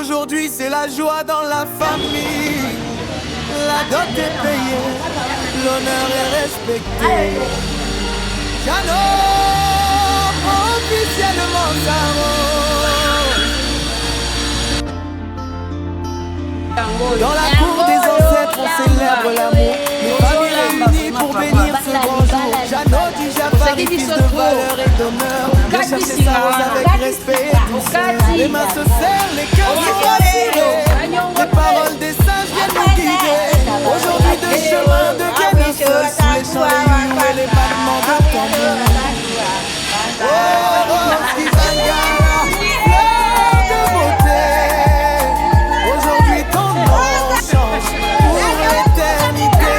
Aujourd'hui c'est la joie dans la famille. La dot est payée, l'honneur est respecté. Jano, officiellement Zaro. Dans la cour des ancêtres on célèbre l'amour. Les familles réunies pour bénir ce grand jour. Jano dit Jafari, fils de valeur et d'honneur. De chercher sa rose avec respect et douceur. Les mains se serrent, les cœurs sont rassurés. Les paroles des sages viennent nous guider. Aujourd'hui de chemin de gagne seul sous les champs des nuits et les battements de tambour. Oh, oh, Skibanga, fleur de beauté. Aujourd'hui ton nom change pour l'éternité.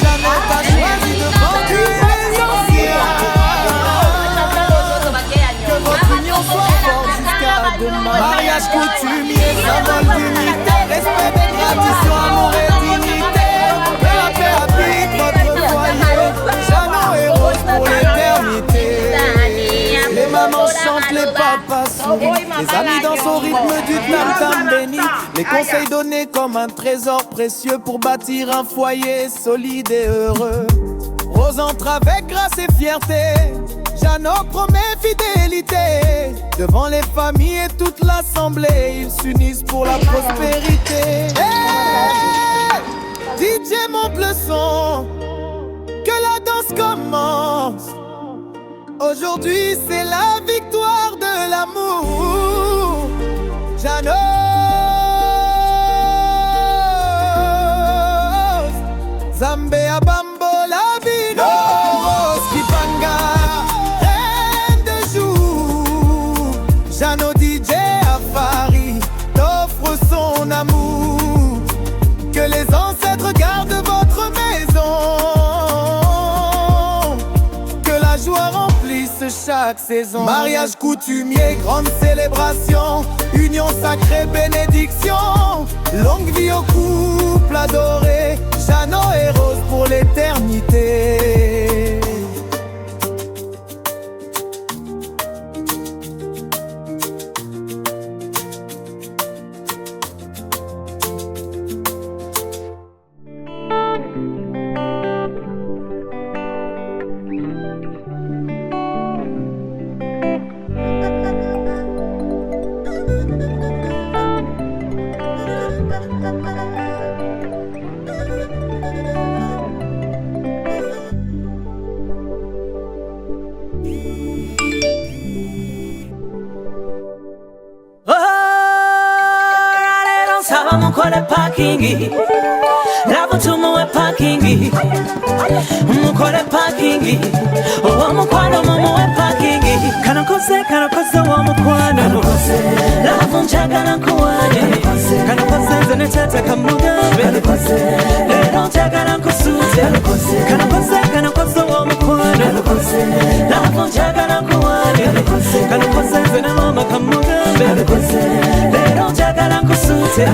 Jamais pas choisi de vanter les anciens. Que votre union soit forte jusqu'à demain. Mariage coutumier, symbole d'unité. Respect des traditions, amour et dignité. Que la paix habite notre foyer. Jano et rose pour l'éternité. Les mamans chantent, les papas sourient. Les amis dansent au rythme du tam-tam béni. Les conseils donnés comme un trésor précieux pour bâtir un foyer solide et heureux. Rose entre avec grâce et fierté. Jano promet fidélité. Devant les familles et toute l'assemblée, ils s'unissent pour la prospérité. Hey, DJ monte le son, que la danse commence. Aujourd'hui c'est la victoire de l'amour. Jano, Zambé Bambo la Bino, Skibanga, reine de jour. Jano DJ Afari t'offre son amour. Que les ancêtres gardent votre maison. Que la joie remplisse chaque saison. Mariage coutumier, grande célébration. Union sacrée, bénédiction. Longue vie au couple adoré. Jano et Rose pour l'éternité. Mukole parkingi, lavo tumuwe parkingi. Mukole parkingi, owa mukwano mumuwe parkingi. Kanokoze wa mukwano, lavo njagala nkuwane. Kanokoze nze ne tata kamugambe, lero njagala nkusute. Kanokoze wa mukwano, lavo njagala nkuwane. Kanokoze nze ne mama kamugambe, lero njagala nkusute.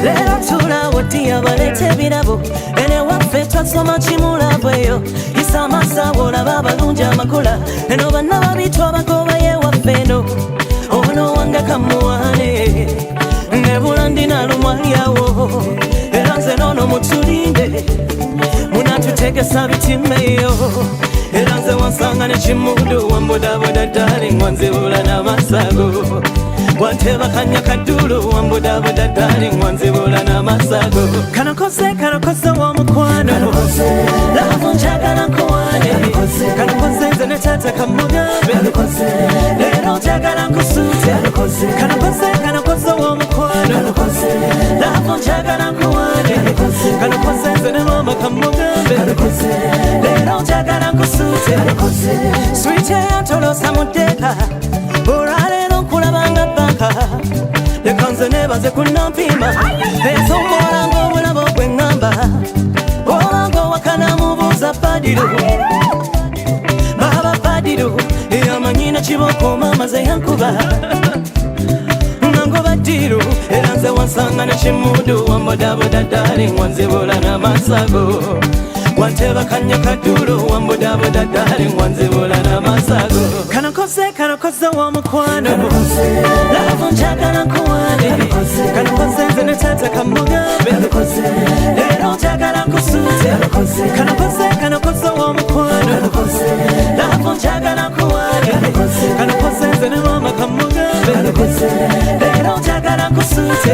Lero tulawodiya balete ebirabo. Ene waffe twasoma kimulabweyo. Isa amasawo olaba abalungi amakula. Eno banna babitwa bagobaye waffe eno. Ono wange kamuwane. Nebula ndina lumwalyawo. Era nze nono mutulinde. Munatutegesa bitimeyo. Era nze wansanga ne kimudu. Wambodaboda darling wanzibula n'amasago. Wanteba kanya kadulu wambodaboda darling wanzibula n'amasago. Kanokoze wa mukwano, lavo njagala nkuwane. Kanokoze nze ne tata kamugambe, lero njagala nkusute. Kanokoze wa mukwano, lavo njagala nkuwane. Kanokoze nze ne mama kamugambe, lero njagala nkusute. Sweet yantolosa mudeka, olwaleero nkulabanga baka. Leka nze nebaze kunampima, ensonga ng'obulabo gwe ngamba. Olanga owakana mubuuza Badiro, baba Badiro, eyamanyina kiboko mama ze yankuba. Nango Badiro, era nze wansanga ne kimudu. Wambodaboda darling wanzibula n'amasago. Wanteba kanya kadulu wambodaboda darling wanzibula n'amasago. kanokoze wa mukwano love njagala nkuwane kanokoze nze ne tata kamugambe lero njagala nkusuute kanokoze wa mukwano love njagala nkuwane kanokoze nze ne mama kamugambe lero njagala nkusuute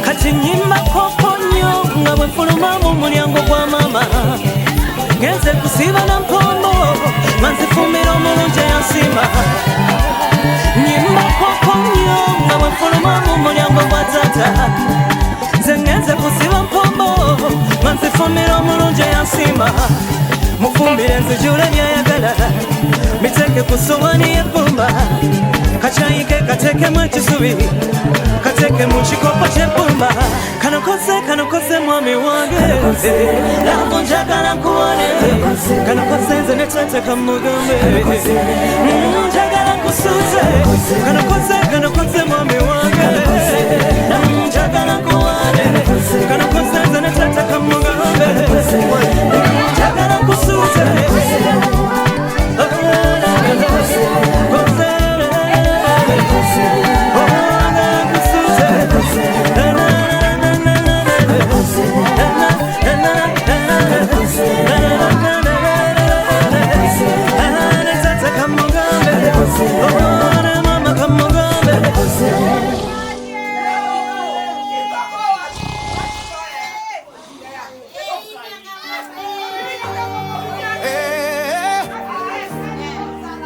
kati nyimba kokonyo nga bwefuluma mu mulyango gwa mama genze kusiba na mpombo manzifumira omulungi yansima nyimba kokonyo nga bwefuluma mu mulyango gwa tata nze ngenze kusiba mpombo manzifumira omulungi yansima mufumbire nzijula byayagala biteke ku sowani y'ebbumba kachayike katekemu ekisubi kateke mu kikopo ky'ebbumba kanokoze mwami wange lavo njagala nkuwane kanokoze nze ne tata kamugambe njagala nkusuuze kanokoze mwami wange njagala nkuwane kanokoze nze ne tata kamugambe njagala nkusuuze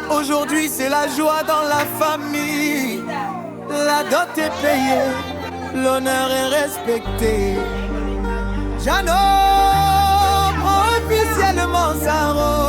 Aujourd'hui c'est la joie dans la famille. La dot est payée, l'honneur est respecté. Jeannot prend officiellement sa rose.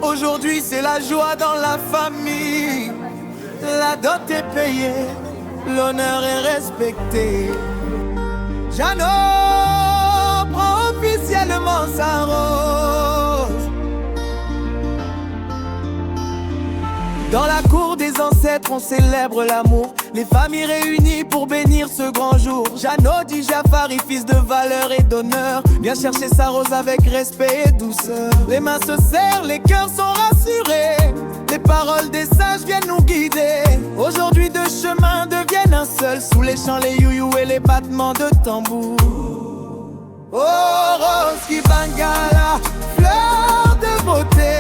Aujourd'hui c'est la joie dans la famille. La dot est payée, l'honneur est respecté. Jeannot prend officiellement sa rose. Dans la cour des ancêtres, on célèbre l'amour. Les familles réunies pour bénir ce grand jour. Jeannot dit Jafari, fils de valeur et d'honneur, vient chercher sa rose avec respect et douceur. Les mains se serrent, les cœurs sont rassurés. Les paroles des sages viennent nous guider. Aujourd'hui deux chemins deviennent un seul, sous les chants, les youyou et les battements de tambour. Oh rose qui bangala, fleur de beauté.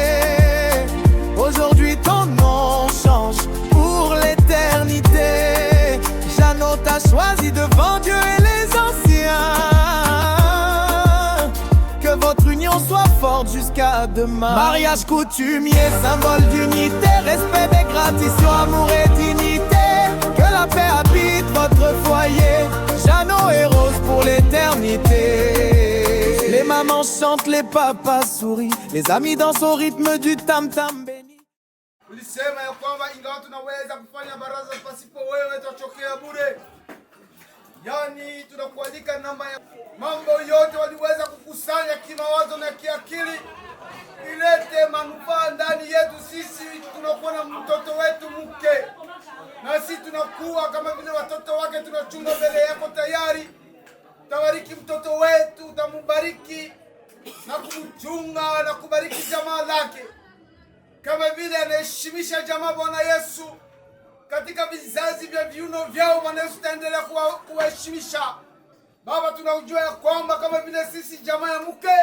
Aujourd'hui ton nom change pour l'éternité. Jeannot t'a choisi devant Dieu et les anciens. Que votre union soit forte jusqu'à demain. Mariage coutumier, symbole d'unité, respect des traditions, amour et dignité. Que la paix habite votre foyer. Jeannot et Rose pour l'éternité. Les mamans chantent, les papas sourient, les amis dansent au rythme du tam-tam béni. Ulisema ya kwamba ingawa tunaweza kufanya baraza pasipo wewe tutachokea bure. Yani tunakualika namba ya mambo yote waliweza kukusanya kimawazo na kiakili, ilete manufaa ndani yetu. Sisi tunakuwa na mtoto wetu mke, na sisi tunakuwa kama vile watoto wake, tunachunga mbele yako tayari. Tabariki mtoto wetu, utamubariki na kumchunga na kubariki jamaa lake, kama vile anaheshimisha jamaa Bwana Yesu katika vizazi vya viuno vyao. Bwana Yesu taendelea kuwaheshimisha. Baba, tunaujua ya kwamba kama vile sisi jamaa ya mke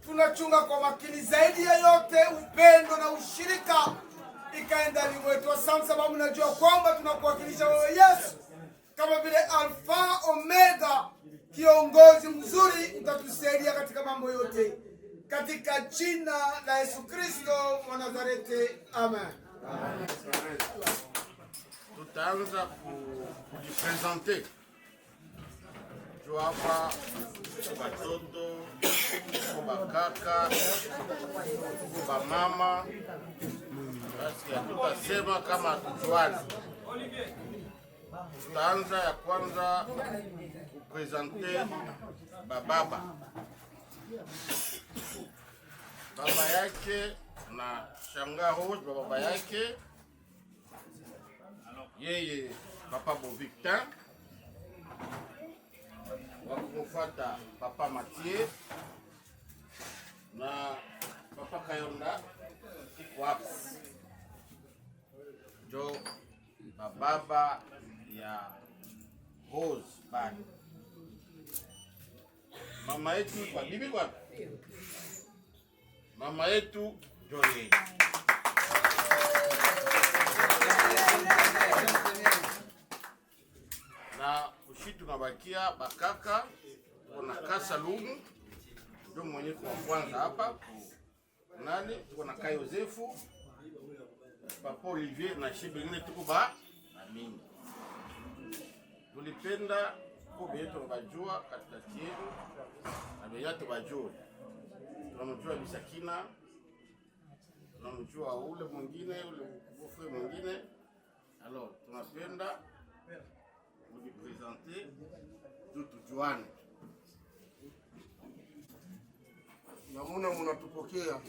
tunachunga kwa makini zaidi ya yote, upendo na ushirika ikaenda ndani mwetu. Asante sababu najua kwamba tunakuwakilisha wewe Yesu kama vile Alfa Omega, kiongozi mzuri, utatusaidia katika mambo yote. Katika jina la Yesu Kristo wa Nazareti, amen. Tutaanza kujipresente juu hapa watoto, bakaka, bamama. Basi hatutasema kama hatujuani. Tutaanza ya kwanza kupresente bababa. Baba yake na shangaa Rose, baba yake yeye Papa Bovictin, wakumfuata Papa Mathieu na Papa Kayonda Waps, jo baba ya Rose bani. Mama yetu kwa bibi kwa mama yetu Jolie. Na ushi tunabakia bakaka, kuna Kasa Lungu ndio mwenye kwa kwanza hapa. Nani tuko na Kai Yosefu, Papa Olivier na shibi ngine tuko ba na mimi. Tulipenda kwa yetu bajua katikati yetu na beyato bajua. Tunamjua Bisakina, tunamjua ule mwingine, ule bofe mwingine. Alors, tunapenda kujipresenter tu tujuane. Namuna munatupokea.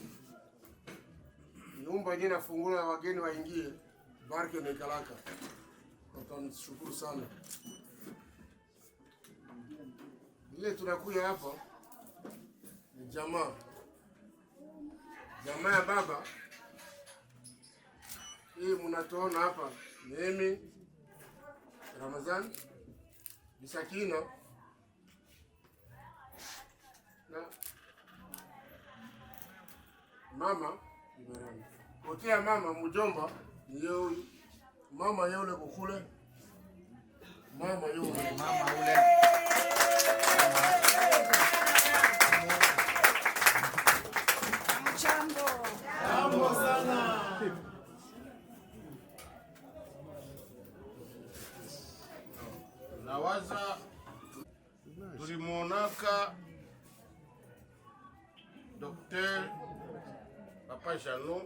Nyumba yenyewe nafungula na wageni waingie. Baraka na ikalaka. Tunashukuru sana. Ile tunakuja hapa ni jamaa ya baba. Hii mnatuona hapa mimi Ramazan Bisakina na mama Ibrahim. Kotea mama mjomba ni yeye, mama yule kukule, mama yule mama ule. Jambo sana. Nawaza tulimuonaka Dr. Papa Jano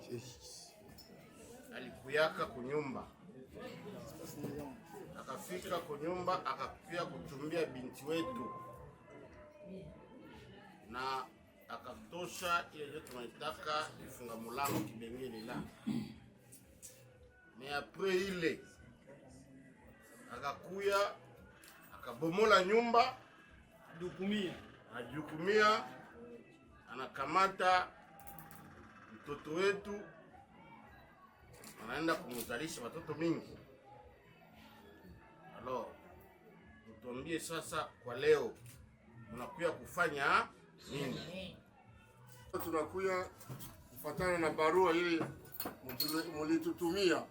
alikuyaka kunyumba, akafika kunyumba akakuya kutumbia binti wetu na akatosha ile tunaitaka ifunga mulango kibengele la. Mais après ile akakuya akabomola nyumba, ajukumia anakamata mtoto wetu anaenda kumzalisha watoto mingi. Alors tuambie sasa, kwa leo mnakuya kufanya nini? Tunakuya kufatana na barua ile mulitutumia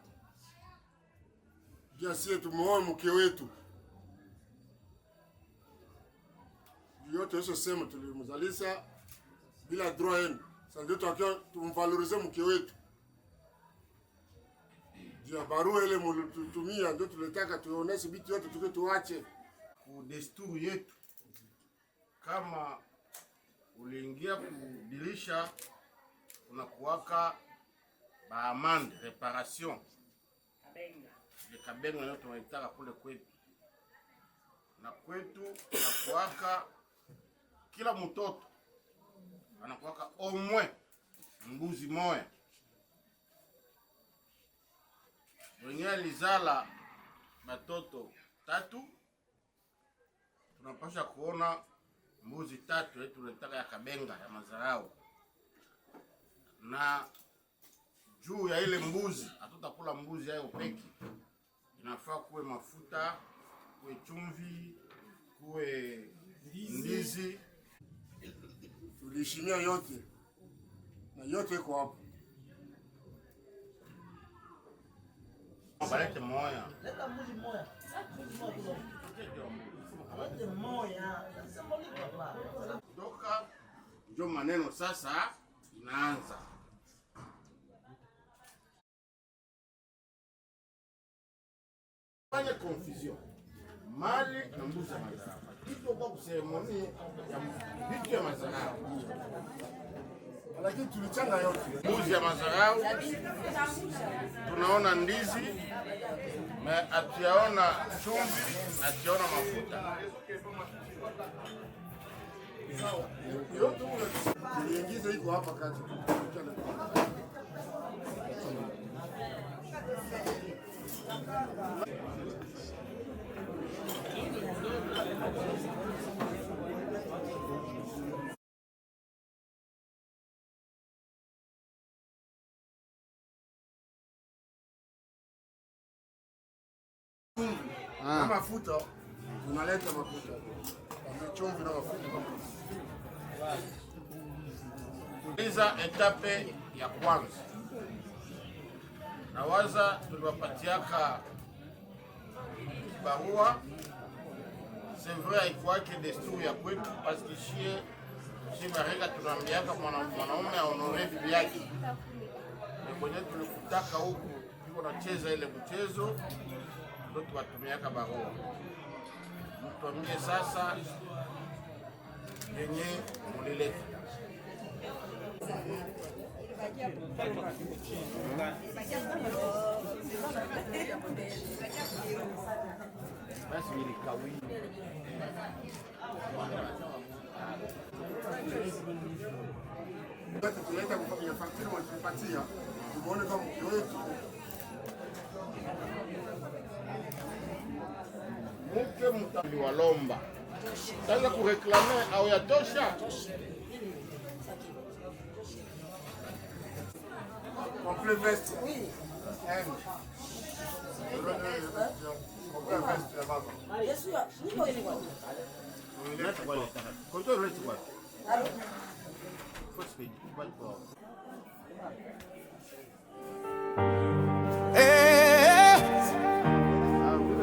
jia sie tumuoe mke wetu. Yote hizo sema tulimzalisha bila droit yenu. Sasa ndio tunakuwa tumvalorize mke wetu. Jia barua ile mulitutumia ndio tulitaka tuoneshe bitu yote tuke tuache. Ku desturi yetu, kama uliingia kudilisha unakuwaka baamande reparation de kabenga yote tunaitaka kule kwetu, na kwetu unakuwaka kila mtoto anakuwaka au moins mbuzi moya. Wenye alizala batoto 3 tunapasha kuona mbuzi 3 yetu tunataka ya kabenga ya mazarao, na juu ya ile mbuzi hatutakula mbuzi hayo peki, inafaa kuwe mafuta, kuwe chumvi, kuwe ndizi. Tulishimia yote na yote iko hapo. Balete moya. Leta mbuzi moya. Lete moya. Toka ndio maneno sasa inaanza. Fanya confusion. Mali na mbuzi ya mazarao. Kitu kwa kuseremoni ya vitu ya mazarao. Lakini tulichanga yote. Mbuzi ya mazarao. Tunaona ndizi, na atiaona chumvi, atiaona mafuta. Yote tuliingiza iko hapa kati. Na mafuta tunaleta mafuta. Chumvi na mafuta. Iza etape ya kwanza. Nawaza tuliwapatiaka barua. C'est vrai haikuwake desturi ya kwetu, parce que shie barika tunaambiaka mwanaume aonore bibi yake. Kwenye tulikutaka huku iko nacheza ile mchezo, ndio tuwatumiaka barua. Mtuambie sasa yenye mulileta. Basi nilikawia. Basi tuleta kufanya fakiri walipatia. Tumeona kama mke wetu. Mke mtambi walomba. Sasa kureklame au yatosha. Complet veste. Oui. Complet veste ya baba. Yesu, niko ile kwa. Unaleta kwa leta. Konto leta kwa. Faut se faire pas.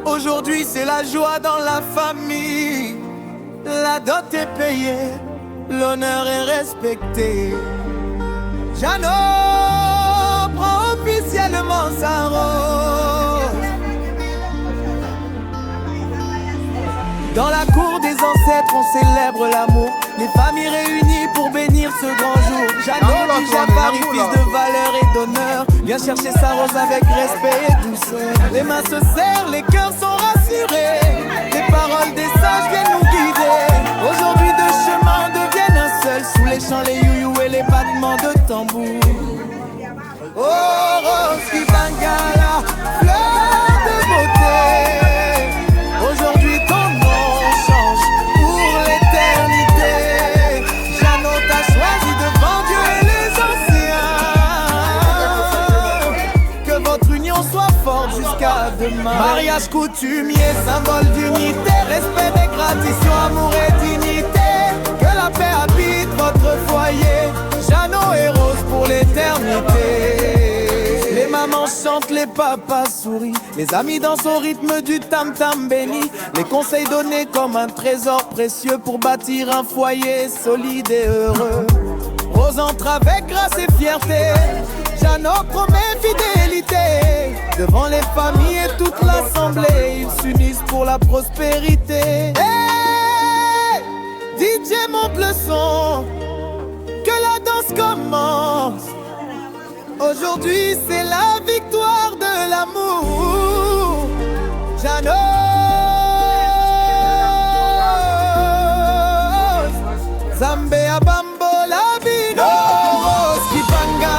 Aujourd'hui c'est la joie dans la famille. La dot est payée, l'honneur est respecté. Jano prend officiellement sa rose. Dans la cour des ancêtres on célèbre l'amour. Les familles réunies pour bénir ce grand jour. Jano dit Jafari, fils de Val. Viens chercher sa rose avec respect et douceur. Les mains se serrent, les cœurs sont rassurés. Les paroles des sages viennent nous guider. Aujourd'hui deux chemins deviennent un seul. Sous les chants, les youyou et les battements de tambour. Oh, Rose Kibangala, fleur de beauté. Aujourd'hui ton nom change pour l'éternité. Jeannot t'a choisi devant Dieu et les anciens. Que votre union soit forte jusqu'à demain. Mariage coutumier, symbole d'unité. Respect des traditions, amour et dignité. Que la paix habite votre foyer. Jeannot et Rose pour l'éternité. Les mamans chantent, les papas sourient. Les amis dansent au rythme du tam-tam béni. Les conseils donnés comme un trésor précieux pour bâtir un foyer solide et heureux. Rose entre avec grâce et fierté. Jeannot promet fidélité. Devant les familles et toute l'assemblée, ils s'unissent pour la prospérité. Hey, DJ monte le son, que la danse commence. Aujourd'hui c'est la victoire de l'amour. Jeannot, Zambéa Bambola Bino, Rose Kibanga,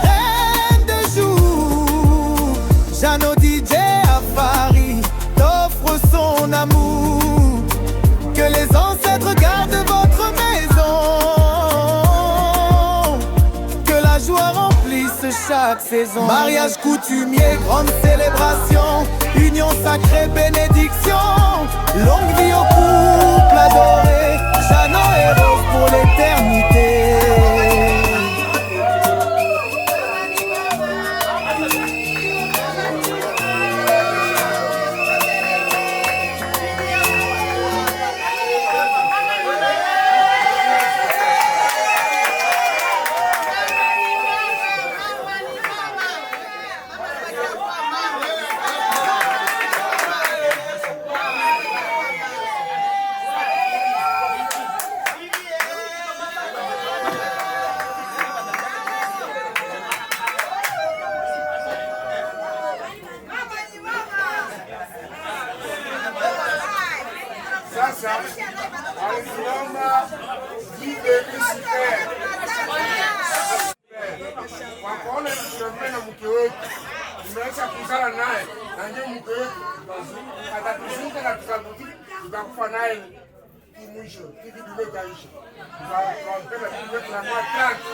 reine de jour. Jeannot DJ Afari t'offre son amour. Que les ancêtres gardent votre maison. Que la joie remplisse chaque saison. Mariage coutumier, grande célébration. Union sacrée, bénédiction. Longue vie au couple adoré. Jeannot et Rose pour l'éternité. Sasa alisimama jibe kisipere wakaona tushirame na mke wetu, tunaweza kuzala naye na ndio mke wetu atatuzuka na tutakufa naye kimwisho kiki tumekaisha tukampenda tuwe tunamua tatu.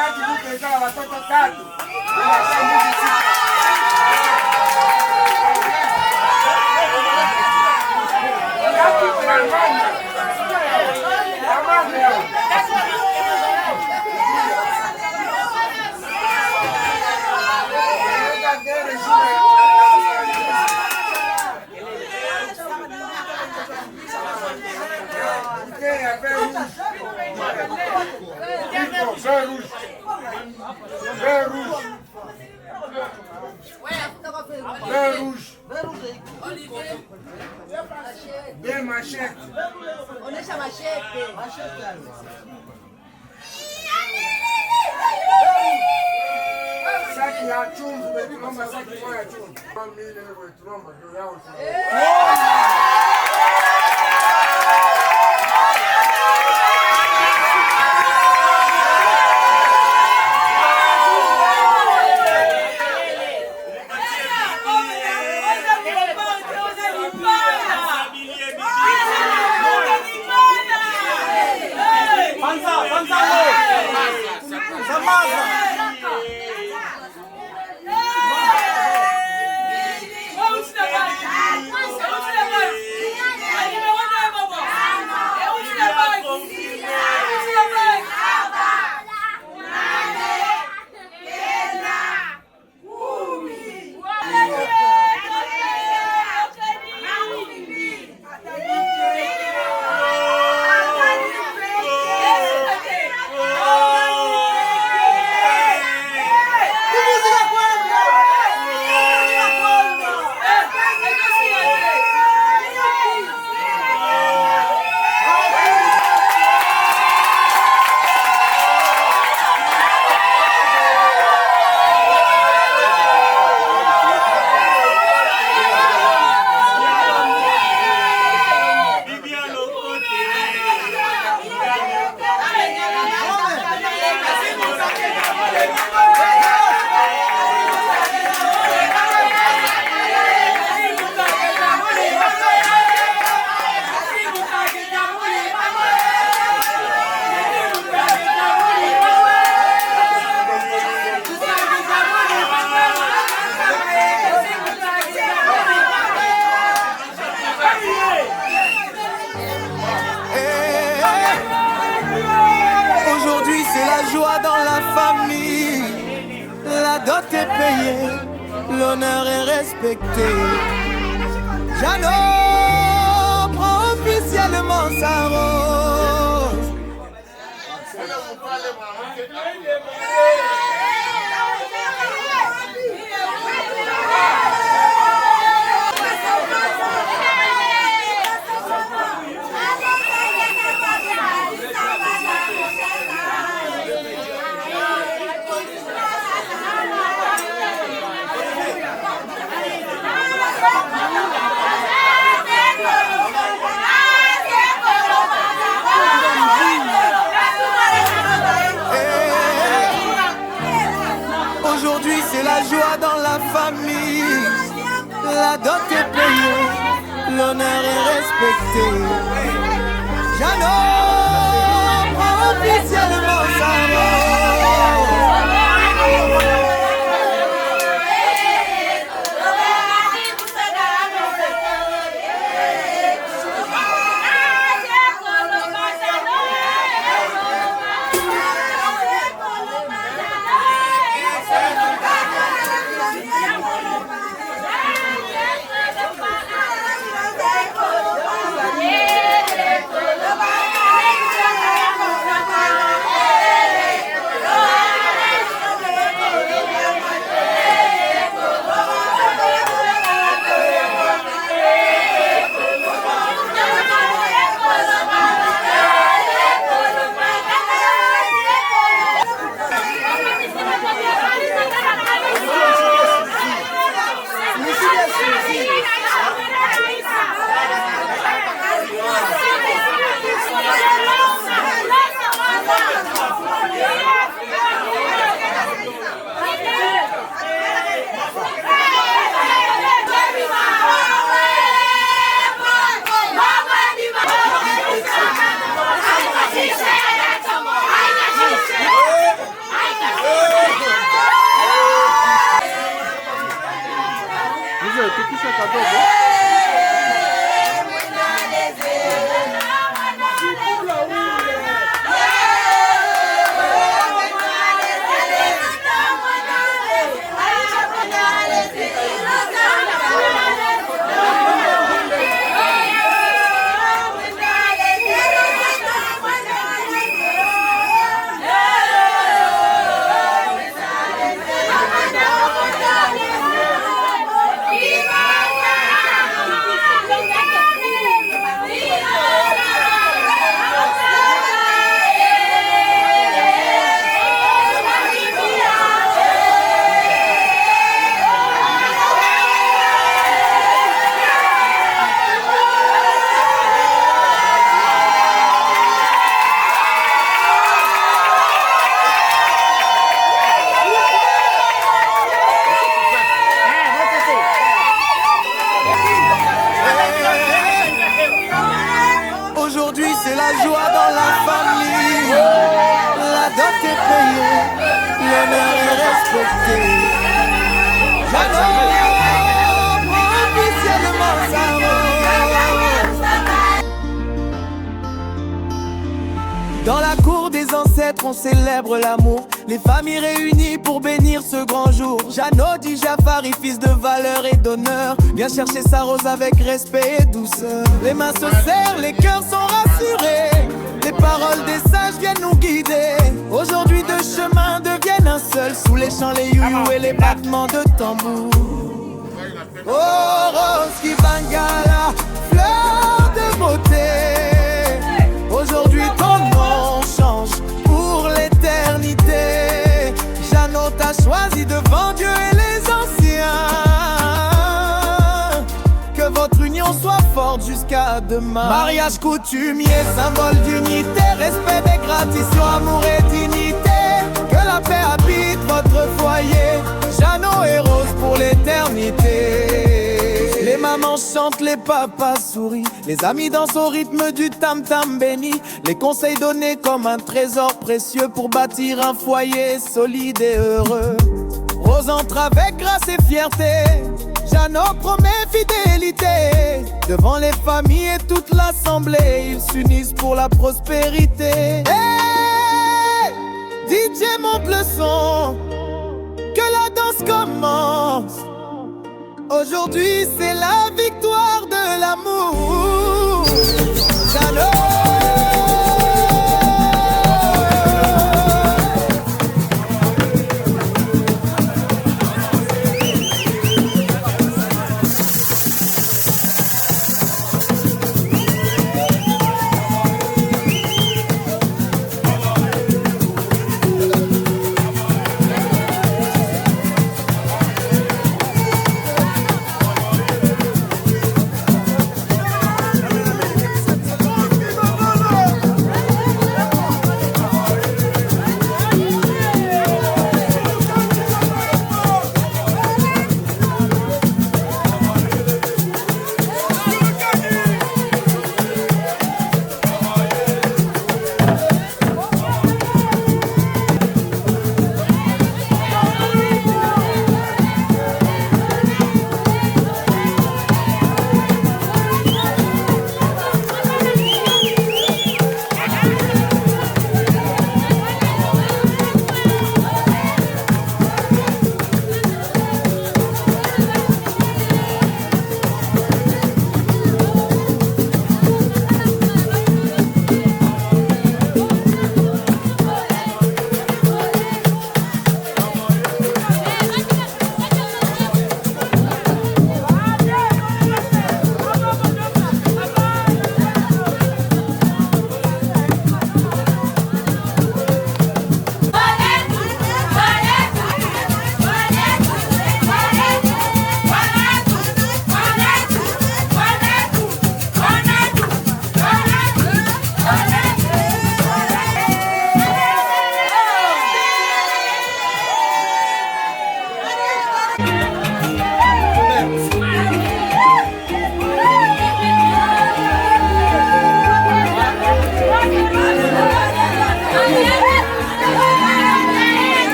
wakati mkizaa watoto 3 Bien machete. Onesha machete. Saki ya chumvi, tunaomba saki moja ya chumvi. Mimi leo tunaomba ndio yao. Aujourd'hui c'est la joie dans la famille. La dot est payée, l'honneur est respecté. Jeannot prend officiellement sa rose. Aujourd'hui c'est la joie dans la famille. La dot est payée, l'honneur est respecté. Jeannot prend officiellement sa rose. l'honneur est respecté. J'adore officiellement ça. Dans la cour des ancêtres, on célèbre l'amour. Les familles réunies pour bénir ce grand jour. Jeannot dit Jafari, fils de valeur et d'honneur, vient chercher sa rose avec respect et douceur. Les mains se serrent, les cœurs sont rassurés. Les paroles des sages viennent nous guider. Aujourd'hui deux chemins deviennent un seul, sous les chants, les youyous et les battements de tambour. Oh Rose qui Bangala, fleur de beauté. Aujourd'hui ton nom change pour l'éternité. Jeannot t'a choisi devant Dieu et les anciens. Que votre union soit forte jusqu'à demain. Mariage coutumier, symbole d'unité, respect des traditions, amour et dignité. Que la paix habite votre foyer. Jeannot et Rose pour l'éternité. Les mamans chantent, les papas sourient. Les amis dansent au rythme du tam-tam béni. Les conseils donnés comme un trésor précieux pour bâtir un foyer solide et heureux. Rose entre avec grâce et fierté. Jeannot promet fidélité. Devant les familles et toute l'assemblée, ils s'unissent pour la prospérité. Hey, DJ monte le son, que la danse commence. Aujourd'hui c'est la victoire de l'amour. Jeannot.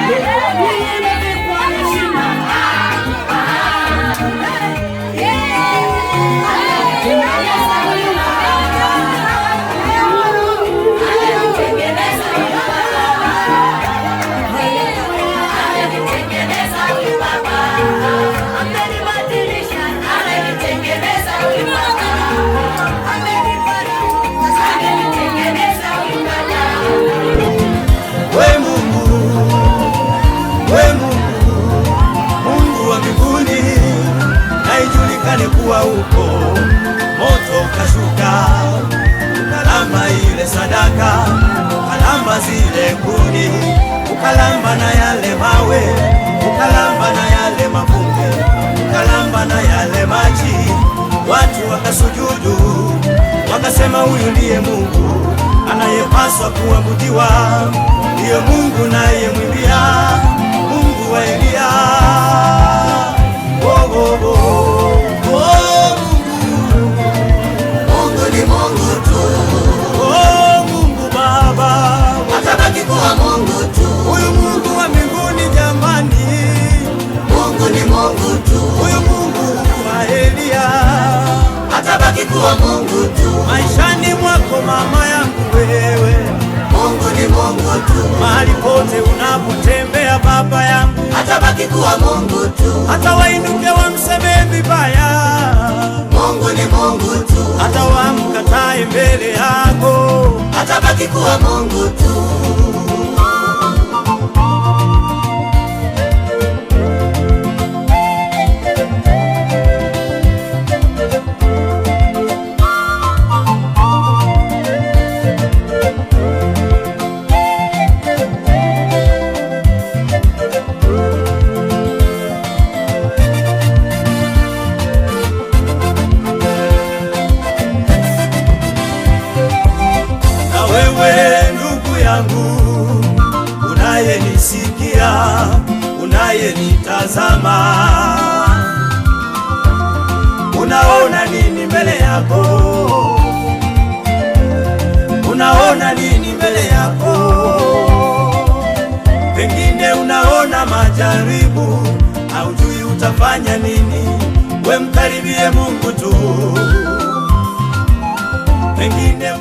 Yeah. wakasujudu, wakasema huyu ndiye Mungu anayepaswa kuabudiwa, ndiye Mungu naye mwimbia, Mungu wa Elia. Oh, oh, oh. Oh, Mungu ni Mungu tu. Oh, Mungu Baba atabaki kuwa Mungu tu. Huyu Mungu wa mbinguni jamani, Mungu ni Mungu tu. Huyu Mungu wa Elia atabaki kuwa Mungu tu. Maishani mwako mama yangu wewe, Mungu ni Mungu tu. Mahali pote unapotembea baba yangu, atabaki kuwa Mungu tu. Hata wainuke wamseme vibaya, Mungu ni Mungu tu. Hata wamkatae mbele yako, atabaki kuwa Mungu tu. Unayenisikia, unayenitazama, unaona nini mbele yako? Unaona nini mbele yako? Pengine unaona majaribu, haujui utafanya nini. We mkaribie Mungu tu. Pengine